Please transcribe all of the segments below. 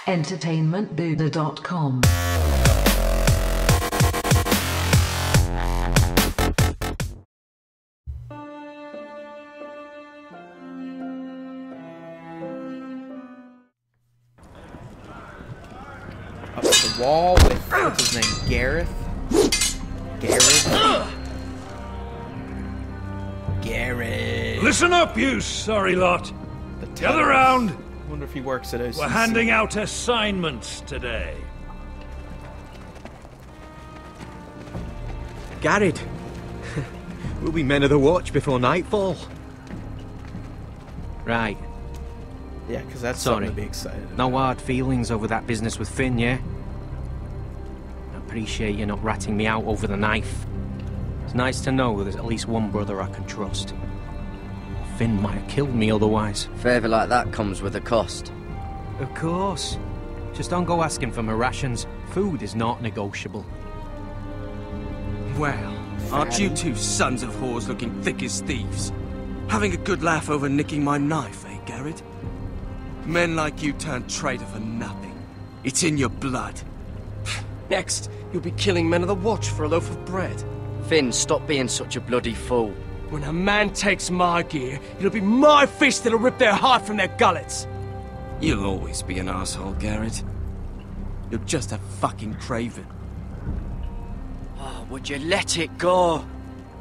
entertainmentbuddha.com. Up the wall with, what's his name, Gareth? Gareth. Listen up, you sorry lot. Gather round. I wonder if he works at OCC. We're handing out assignments today. Garrett. We'll be men of the watch before nightfall. Right. Yeah, because that's Sorry. something to be excited about. No hard feelings over that business with Finn, yeah? I appreciate you not ratting me out over the knife. It's nice to know there's at least one brother I can trust. Finn might have killed me otherwise. Favour like that comes with a cost. Of course. Just don't go asking for my rations. Food is not negotiable. Well, aren't you two sons of whores looking thick as thieves? Having a good laugh over nicking my knife, eh, Garrett? Men like you turn traitor for nothing. It's in your blood. Next, you'll be killing men of the watch for a loaf of bread. Finn, stop being such a bloody fool. When a man takes my gear, it'll be my fist that'll rip their heart from their gullets. You'll always be an asshole, Garrett. You're just a fucking craven. Oh, would you let it go?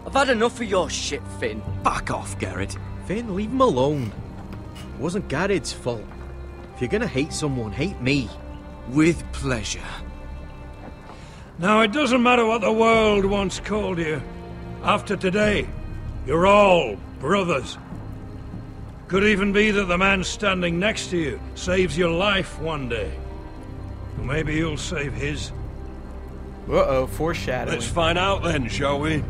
I've had enough of your shit, Finn. Fuck off, Garrett. Finn, leave him alone. It wasn't Garrett's fault. If you're gonna hate someone, hate me. With pleasure. Now, it doesn't matter what the world once called you. After today, you're all brothers. Could even be that the man standing next to you saves your life one day. And maybe you'll save his. Uh-oh, foreshadowing. Let's find out then, shall we?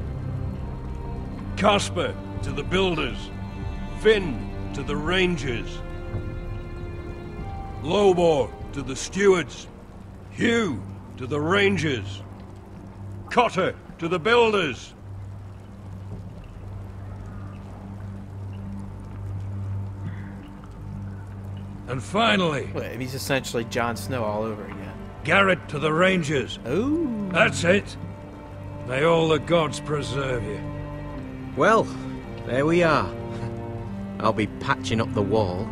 Casper to the builders. Finn to the rangers. Lobor to the stewards. Hugh to the rangers. Cotter to the builders. And finally, Wait, he's essentially Jon Snow all over again. Garrett to the rangers. Oh. That's it. May all the gods preserve you. Well, there we are. I'll be patching up the wall,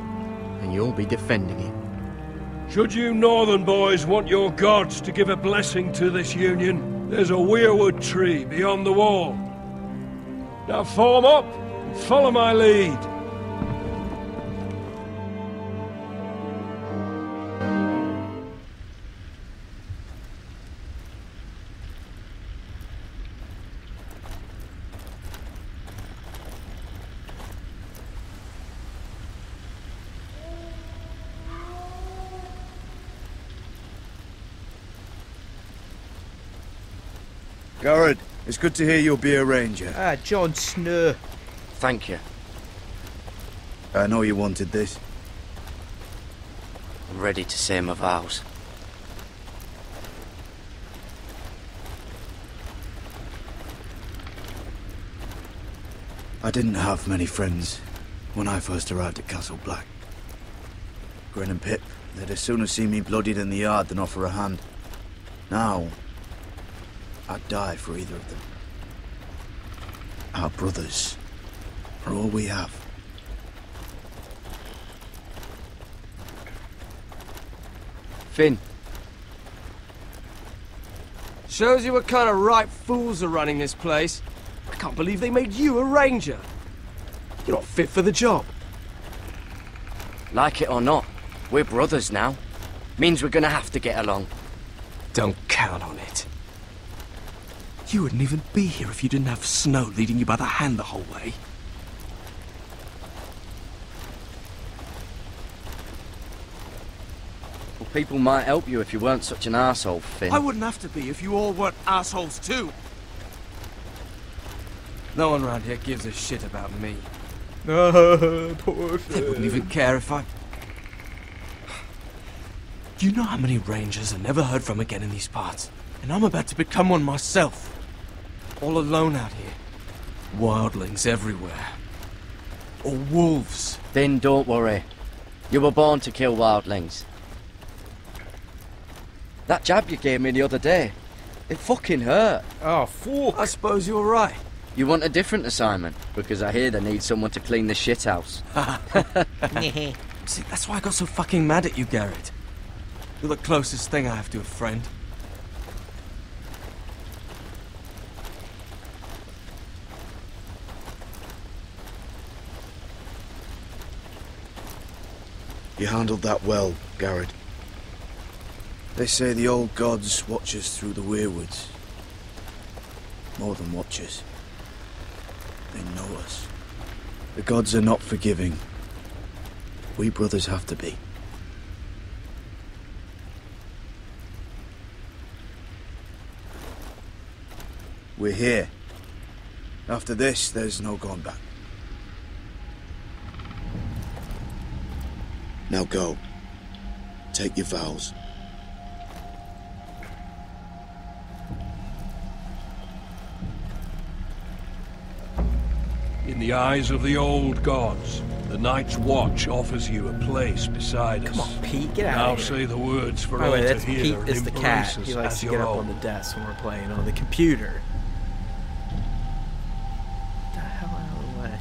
and you'll be defending it. Should you northern boys want your gods to give a blessing to this union, there's a weirwood tree beyond the wall. Now form up and follow my lead. Garrett, it's good to hear you'll be a ranger. Ah, Jon Snow. Thank you. I know you wanted this. I'm ready to say my vows. I didn't have many friends when I first arrived at Castle Black. Grin and Pip, they'd as soon have seen me bloodied in the yard than offer a hand. Now, I'd die for either of them. Our brothers are all we have. Finn. Shows you what kind of ripe fools are running this place. I can't believe they made you a ranger. You're not fit for the job. Like it or not, we're brothers now. Means we're gonna have to get along. Don't count on it. You wouldn't even be here if you didn't have Snow leading you by the hand the whole way. Well, people might help you if you weren't such an arsehole, Finn. I wouldn't have to be if you all weren't assholes too. No one around here gives a shit about me. Poor They wouldn't even care if I... Do you know how many rangers I never heard from again in these parts? And I'm about to become one myself. All alone out here. Wildlings everywhere. Or wolves. Finn, don't worry. You were born to kill wildlings. That jab you gave me the other day, it fucking hurt. Oh, fool. I suppose you're right. You want a different assignment? Because I hear they need someone to clean the shithouse. See, that's why I got so fucking mad at you, Garrett. You're the closest thing I have to a friend. You handled that well, Garrett. They say the old gods watch us through the weirwoods. More than watchers. They know us. The gods are not forgiving. We brothers have to be. We're here. After this, there's no going back. Now go. Take your vows. In the eyes of the old gods, the Night's Watch offers you a place beside us. Come on, Pete, get out Now of here. say the words for By the all way, to that's hear Pete and is the cat. embrace He us likes as to your get up own. on the desk when we're playing on the computer. Get the hell out of the way.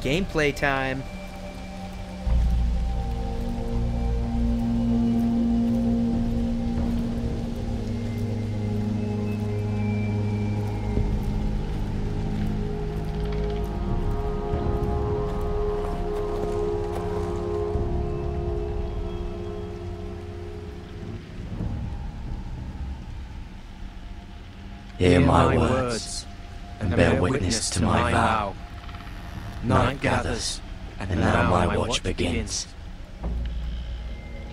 Gameplay time. Hear my words, and bear witness to my vow. Night gathers, and now my watch begins.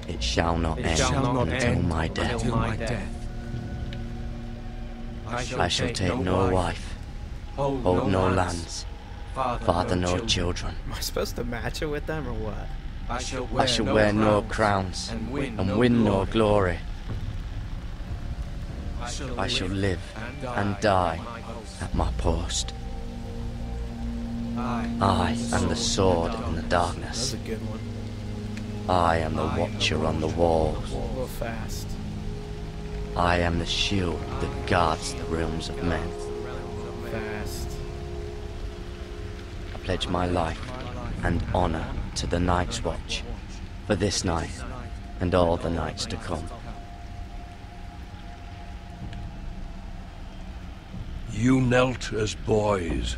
It shall not end until my death. I shall take no wife, hold no lands, father no children. Am I supposed to match it with them or what? I shall wear no crowns, and win no glory. I shall live and die at my post. I am the sword in the That's darkness. a good one. I am the watcher on the walls. A little fast. I am the shield that guards the realms of men. Fast. I pledge my life and honor to the Night's Watch for this night and all the nights to come. You knelt as boys.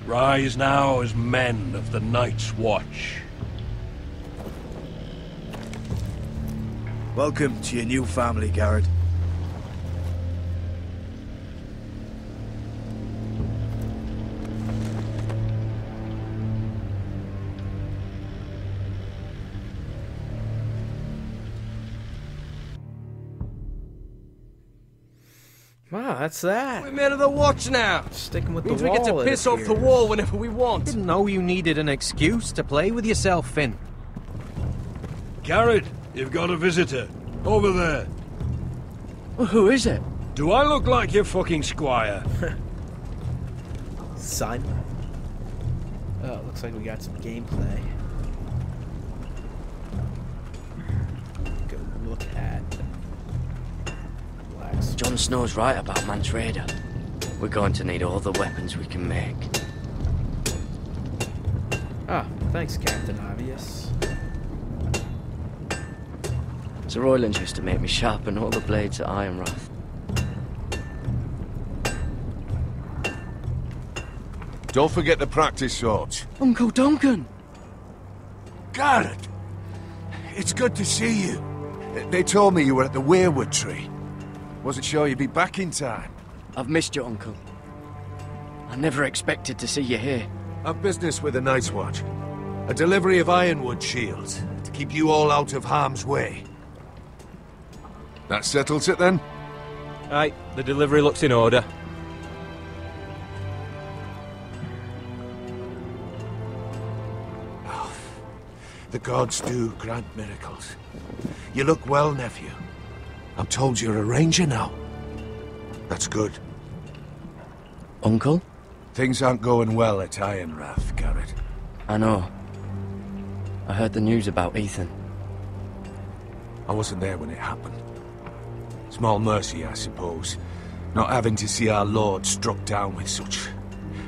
Rise now as men of the Night's Watch. Welcome to your new family, Garrett. Wow, that's that. We're men of the watch now. Sticking with the Means wall. we get to it piss off the appears. wall whenever we want. Didn't know you needed an excuse to play with yourself, Finn. Garrett, you've got a visitor. Over there. Well, who is it? Do I look like your fucking squire? Son. Oh, it looks like we got some gameplay. Go look at. Relax. Jon Snow's right about Mance Raider. We're going to need all the weapons we can make. Ah, thanks, Captain Obvious. Sir Royland used to make me sharpen all the blades at Ironrath. Don't forget the practice swords. Uncle Duncan! Garrett! It's good to see you. They told me you were at the Weirwood tree. Wasn't sure you'd be back in time. I've missed you, Uncle. I never expected to see you here. I've business with the Night's Watch. A delivery of ironwood shields to keep you all out of harm's way. That settles it then? Aye, the delivery looks in order. The gods do grant miracles. You look well, nephew. I'm told you're a ranger now. That's good. Uncle? Things aren't going well at Ironrath, Garrett. I know. I heard the news about Ethan. I wasn't there when it happened. Small mercy, I suppose, not having to see our lord struck down with such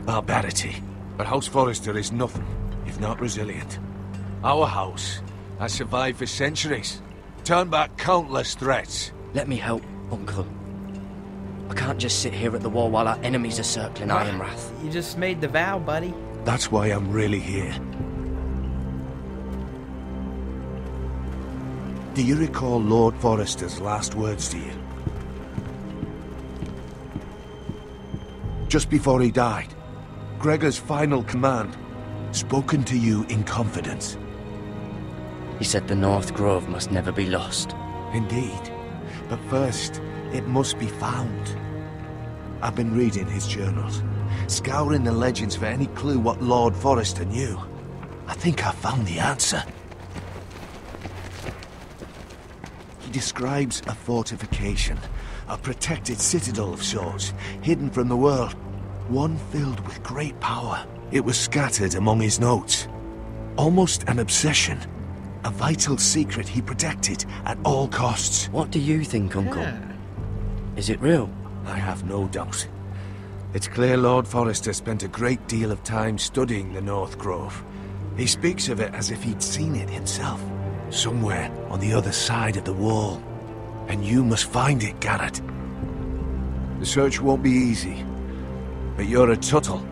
barbarity. But House Forrester is nothing if not resilient. Our house has survived for centuries, turned back countless threats. Let me help, Uncle. I can't just sit here at the wall while our enemies are circling Ironwrath. You just made the vow, buddy. That's why I'm really here. Do you recall Lord Forrester's last words to you? Just before he died, Gregor's final command, spoken to you in confidence. He said the North Grove must never be lost. Indeed. But first, it must be found. I've been reading his journals, scouring the legends for any clue what Lord Forrester knew. I think I found the answer. He describes a fortification, a protected citadel of sorts, hidden from the world, one filled with great power. It was scattered among his notes. Almost an obsession. A vital secret he protected at all costs. What do you think, Uncle? Yeah. Is it real? I have no doubt. It's clear Lord Forrester spent a great deal of time studying the North Grove. He speaks of it as if he'd seen it himself, somewhere on the other side of the wall. And you must find it, Garrett. The search won't be easy, but you're a Tuttle.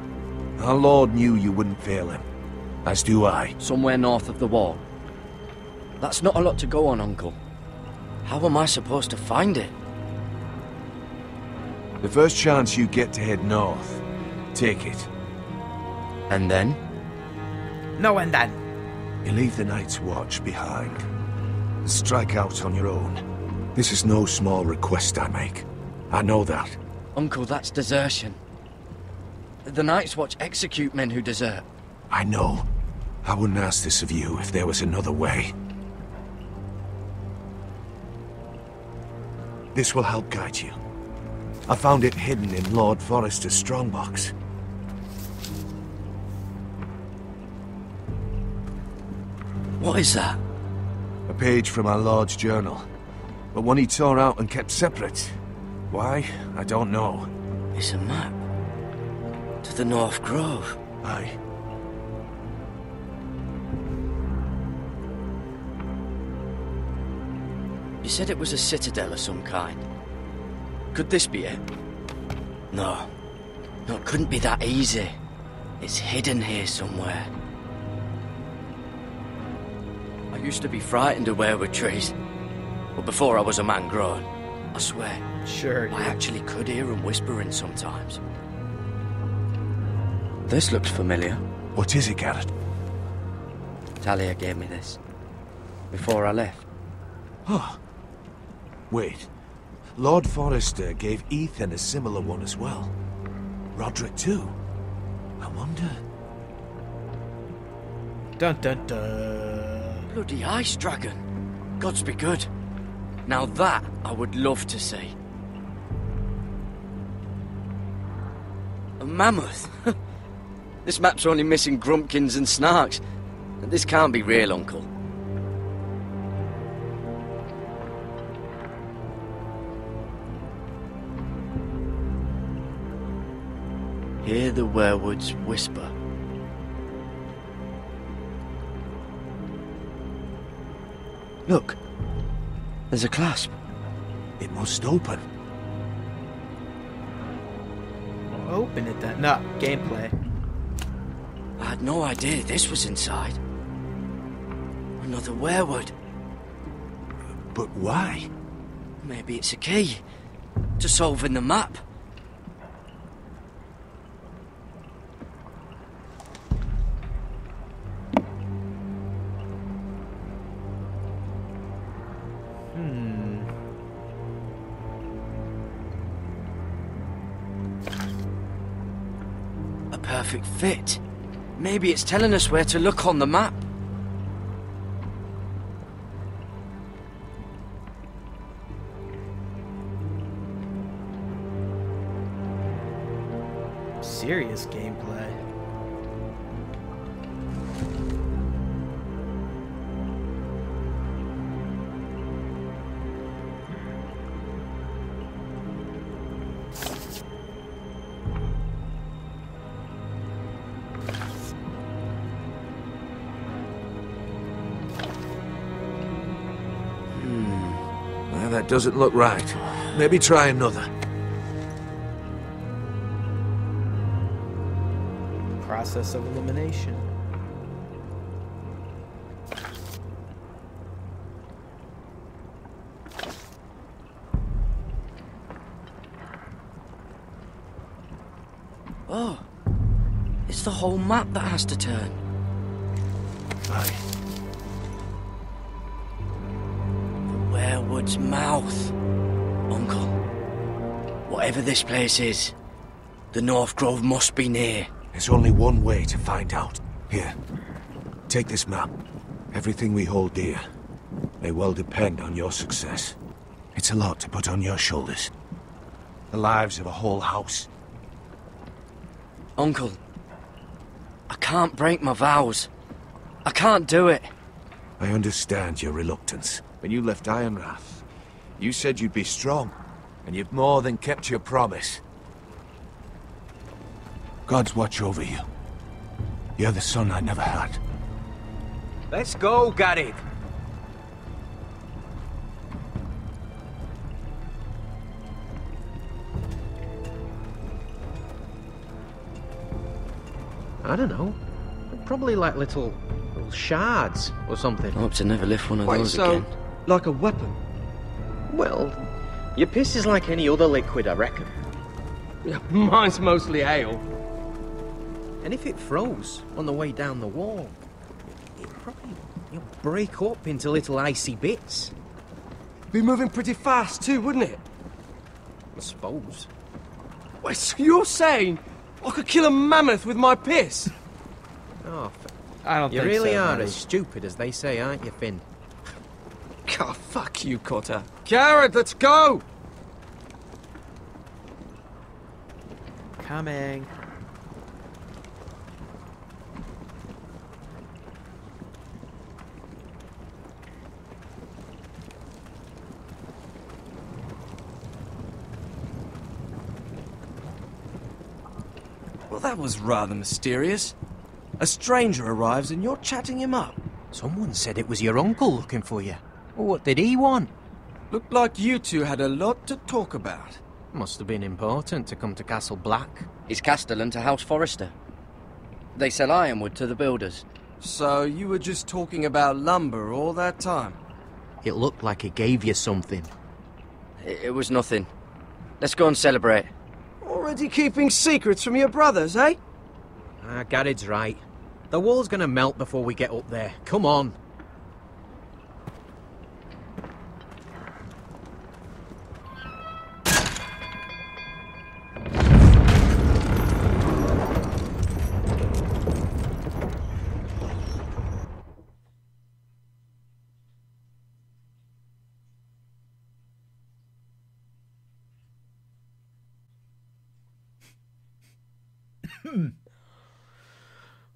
Our Lord knew you wouldn't fail him, as do I. Somewhere north of the wall. That's not a lot to go on, Uncle. How am I supposed to find it? The first chance you get to head north, take it. And then? No, and then. You leave the Night's Watch behind. Strike out on your own. This is no small request I make. I know that. Uncle, that's desertion. The Night's Watch execute men who desert. I know. I wouldn't ask this of you if there was another way. This will help guide you. I found it hidden in Lord Forrester's strongbox. What is that? A page from our Lord's journal. But one he tore out and kept separate. Why? I don't know. It's a map. To the North Grove. Aye. You said it was a citadel of some kind. Could this be it? No. No, it couldn't be that easy. It's hidden here somewhere. I used to be frightened of weirwood trees. But before I was a man grown, I swear, Sure. I actually could hear them whispering sometimes. This looks familiar. What is it, Garrett? Talia gave me this. Before I left. Oh. Wait. Lord Forrester gave Ethan a similar one as well. Roderick too. I wonder... Dun dun dun. Bloody ice dragon. Gods be good. Now that I would love to see. A mammoth. This map's only missing grumpkins and snarks. This can't be real, Uncle. Hear the weirwoods whisper. Look, there's a clasp. It must open. Open it then. No, gameplay. I had no idea this was inside. Another weirwood. But why? Maybe it's a key to solving the map. A perfect fit. Maybe it's telling us where to look on the map. Serious gameplay. that doesn't look right. Maybe try another. Process of elimination. Oh, it's the whole map that has to turn. Aye. The Werewood's mouth. Uncle, whatever this place is, the North Grove must be near. There's only one way to find out. Here, take this map. Everything we hold dear may well depend on your success. It's a lot to put on your shoulders. The lives of a whole house. Uncle, I can't break my vows. I can't do it. I understand your reluctance. When you left Ironrath, you said you'd be strong, and you've more than kept your promise. God's watch over you. You're the son I never had. Let's go, Gareth. I don't know. Probably like little shards or something. I hope to never lift one of Wait, those so, again. like a weapon? Well, your piss is like any other liquid, I reckon. Yeah, mine's mostly ale. And if it froze on the way down the wall, it'd probably break up into little icy bits. Be moving pretty fast too, wouldn't it? I suppose. Wait, so you're saying I could kill a mammoth with my piss? Oh, I don't you think really so, are buddy. as stupid as they say, aren't you, Finn? God, fuck you, Cotter. Garrett, let's go! Coming. Well, that was rather mysterious. A stranger arrives and you're chatting him up. Someone said it was your uncle looking for you. Well, what did he want? Looked like you two had a lot to talk about. Must have been important to come to Castle Black. He's Castellan to House Forrester. They sell ironwood to the builders. So you were just talking about lumber all that time? It looked like he gave you something. It was nothing. Let's go and celebrate. Already keeping secrets from your brothers, eh? Garrett's right. The wall's gonna melt before we get up there. Come on.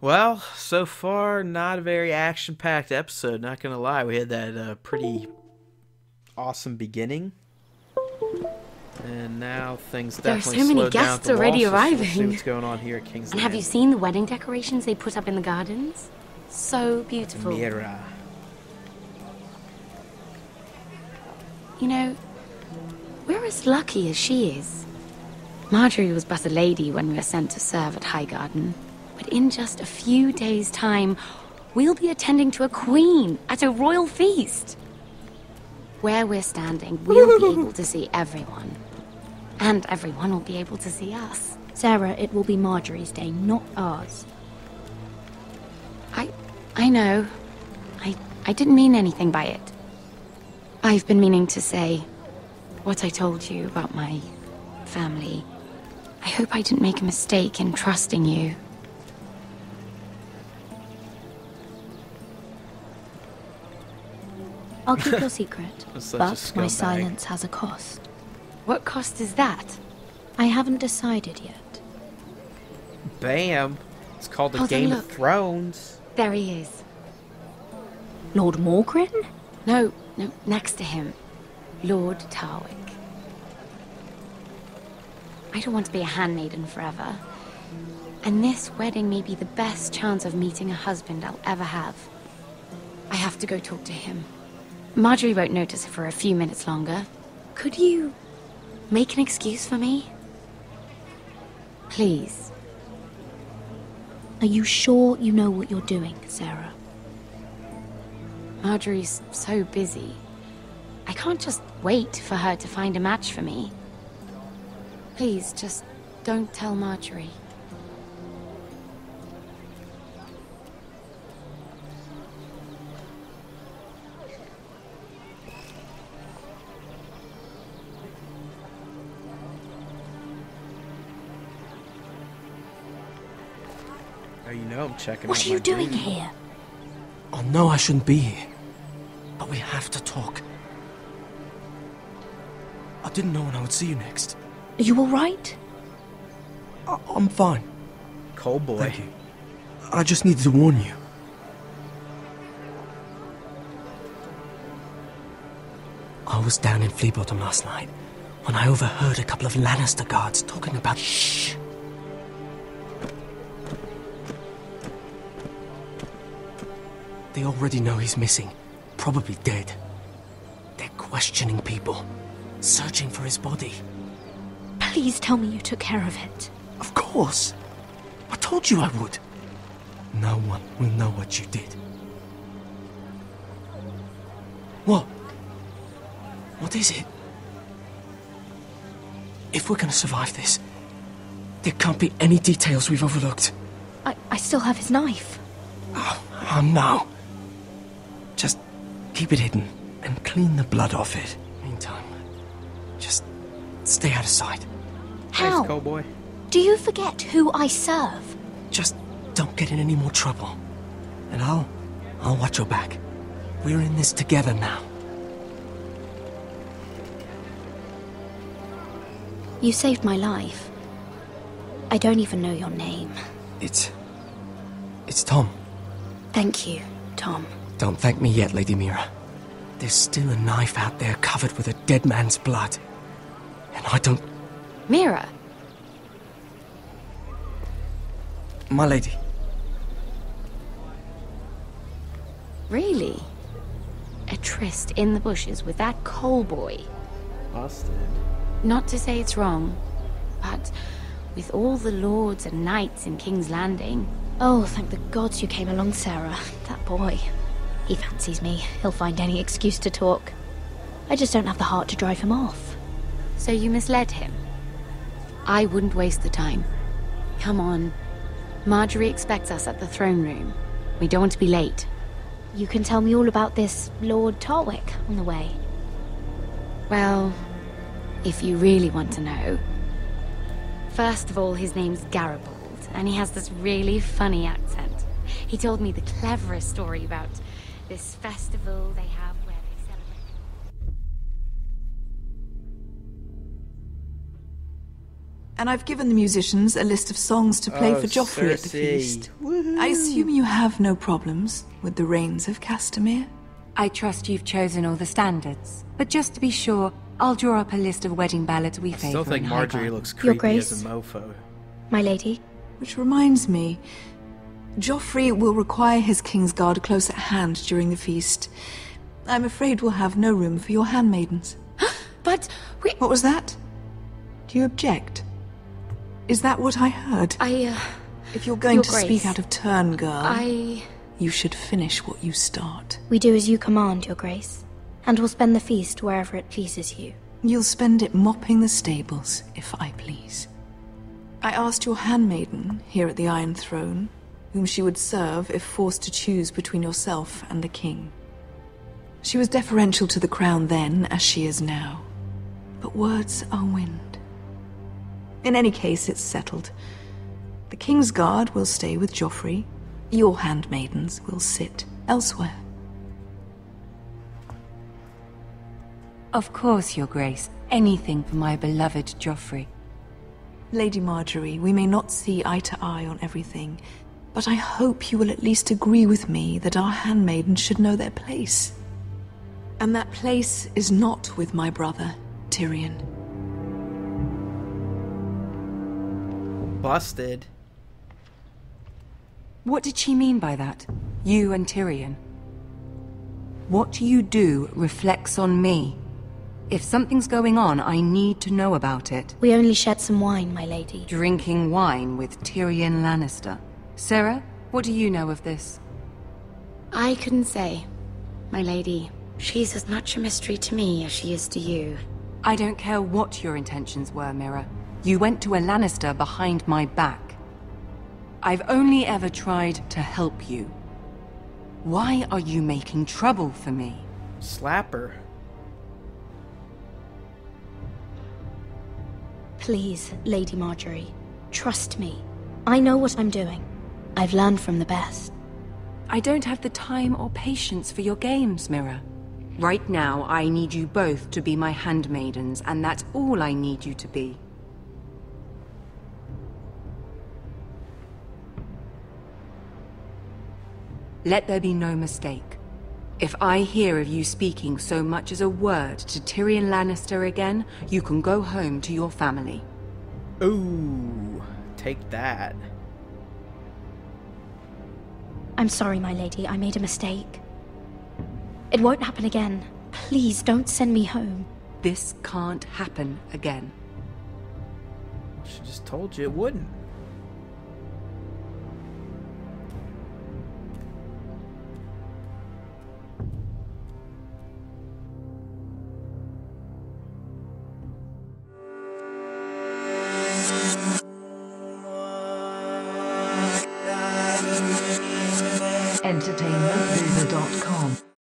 Well, so far, not a very action-packed episode, not gonna lie. We had that pretty awesome beginning. And now things There are definitely so many slowed down at guests the already wall, so we'll see arriving. what's going on here at King's And have you Landing. seen the wedding decorations they put up in the gardens? So beautiful. Mira. You know, we're as lucky as she is. Marjorie was but a lady when we were sent to serve at Highgarden. But in just a few days' time, we'll be attending to a queen at a royal feast. Where we're standing, we'll be able to see everyone. And everyone will be able to see us. Sarah, it will be Marjorie's day, not ours. I know. I didn't mean anything by it. I've been meaning to say what I told you about my family. I hope I didn't make a mistake in trusting you. I'll keep your secret, That's such a but my scumbag. silence has a cost. What cost is that? I haven't decided yet. Bam! It's called the Hold on, Game of look. Thrones. There he is. Lord Morgrin? No, next to him. Lord Tarwick. I don't want to be a handmaiden forever. And this wedding may be the best chance of meeting a husband I'll ever have. I have to go talk to him. Marjorie won't notice it for a few minutes longer. Could you make an excuse for me? Please. Are you sure you know what you're doing, Sarah? Marjorie's so busy. I can't just wait for her to find a match for me. Please, just don't tell Marjorie. Oh, you know I'm checking What out are you my doing dude. here? I know I shouldn't be here, but we have to talk. I didn't know when I would see you next. Are you alright? I'm fine. Cold boy. Thank you. I just needed to warn you. I was down in Flea Bottom last night when I overheard a couple of Lannister guards talking about... Shh! They already know he's missing. Probably dead. They're questioning people. Searching for his body. Please tell me you took care of it. Of course. I told you I would. No one will know what you did. What? What is it? If we're gonna survive this, there can't be any details we've overlooked. I still have his knife. Oh no. Just keep it hidden and clean the blood off it. Meantime, just stay out of sight. How? Thanks, cold boy. Do you forget who I serve? Just don't get in any more trouble. And I'll watch your back. We're in this together now. You saved my life. I don't even know your name. It's Tom. Thank you, Tom. Don't thank me yet, Lady Mira. There's still a knife out there covered with a dead man's blood. And I don't... Mira, My lady. really? A tryst in the bushes with that coal boy? Busted. Not to say it's wrong, but with all the lords and knights in King's Landing... Oh, thank the gods you came along, Sarah. That boy. He fancies me. He'll find any excuse to talk. I just don't have the heart to drive him off. So you misled him? I wouldn't waste the time. Come on. Marjorie expects us at the throne room. We don't want to be late. You can tell me all about this Lord Tarwick on the way. Well, if you really want to know. First of all, his name's Garibald, and he has this really funny accent. He told me the cleverest story about this festival they have where they celebrate... And I've given the musicians a list of songs to play for Joffrey at the feast. I assume you have no problems with the Rains of Castamere? I trust you've chosen all the standards. But just to be sure, I'll draw up a list of wedding ballads we favour. Still think in Marjorie Highgarden. looks Your creepy as Grace. a mofo. My lady. Which reminds me, Joffrey will require his Kingsguard close at hand during the feast. I'm afraid we'll have no room for your handmaidens. But we... What was that? Do you object? Is that what I heard? If you're going Your to Grace, speak out of turn, girl, you should finish what you start. We do as you command, Your Grace. And we'll spend the feast wherever it pleases you. You'll spend it mopping the stables, if I please. I asked your handmaiden here at the Iron Throne whom she would serve if forced to choose between yourself and the king. She was deferential to the crown then, as she is now. But words are wind. In any case, it's settled. The Kingsguard will stay with Joffrey. Your handmaidens will sit elsewhere. Of course, Your Grace. Anything for my beloved Joffrey. Lady Marjorie, we may not see eye to eye on everything, but I hope you will at least agree with me that our handmaidens should know their place. And that place is not with my brother, Tyrion. Busted. What did she mean by that? You and Tyrion? What you do reflects on me. If something's going on, I need to know about it. We only shared some wine, my lady. Drinking wine with Tyrion Lannister. Sarah, what do you know of this? I couldn't say, my lady. She's as much a mystery to me as she is to you. I don't care what your intentions were, Mira. You went to a Lannister behind my back. I've only ever tried to help you. Why are you making trouble for me? Slap her. Please, Lady Marjorie, trust me. I know what I'm doing. I've learned from the best. I don't have the time or patience for your games, Mira. Right now, I need you both to be my handmaidens, and that's all I need you to be. Let there be no mistake. If I hear of you speaking so much as a word to Tyrion Lannister again, you can go home to your family. Ooh, take that. I'm sorry, my lady. I made a mistake. It won't happen again. Please don't send me home. This can't happen again. She just told you it wouldn't. Entertainmentmover.com